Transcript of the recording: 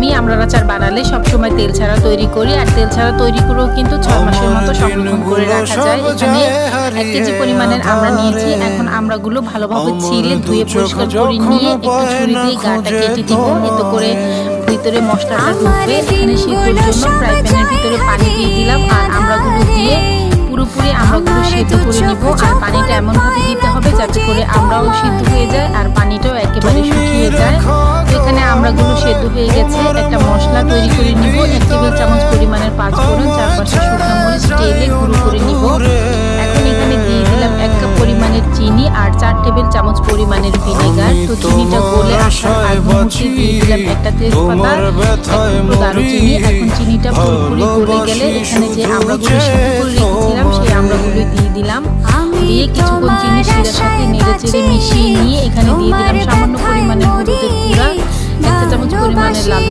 চিনি আমরা আচার বানালে সবসময় তেল ছাড়া তৈরি করি, আর তেল ছাড়া তৈরি করেও কিন্তু 6 মাসের মতো সংরক্ষণ করে রাখা যায়। এখানে 1 কেজি পরিমাণের আমরা নিয়েছি। এখন আমড়াগুলো ভালোভাবে ছিলে ধুয়ে পরিষ্কার করে নিয়ে একটু ছুরি দিয়ে গাটা কেটে দিব, এতে করে ভিতরে মশলাটা ঢুকবে। এখানে সিদ্ধর জন্য ফ্রাই প্যানের ভিতরে পানি দিয়ে দিলাম, আর আমড়াগুলো দিয়ে পুরোপুরি আমড়াগুলো সিদ্ধ করে নিব। আর পানিটা এমনভাবে দিতে হবে যাতে করে আমড়াও সিদ্ধ হয়ে যায় আর পানিটাও একেবারে শুকিয়ে যায়। তো এখানে আমড়াগুলো সিদ্ধ হয়ে গেছে। একটা মশলা তৈরি করে নিব। 1 টেবিল চামচ পরিমাণের 5 ফোড়ন, 4-5টা শুকনো মরিচ টেলে গুঁড়ো করে নিব। এখন এখানে দিয়ে দিলাম 1 কাপ পরিমাণের চিনি আর 4 টেবিল চামচ পরিমাণের ভিনেগার। তো চিনিটা গলে আসার আগ মুহূর্তে দিয়ে দিলাম একটা তেজপাতা, 1 টুকরো দারুচিনি। এখন চিনিটা পুরোপুরি গলে গেলে এখানে যে আমড়াগুলো সিদ্ধ করে রেখেছিলাম সেই আমড়াগুলো দিয়ে দিলাম। দিয়ে কিছুক্ষণ চিনি শিরার সাথে নেড়েচেড়ে মিশিয়ে নিয়ে এখানে দিয়ে দিলাম সামান্য পরিমাণে হলুদের গুঁড়া, 1 চা চামচ পরিমাণের লাল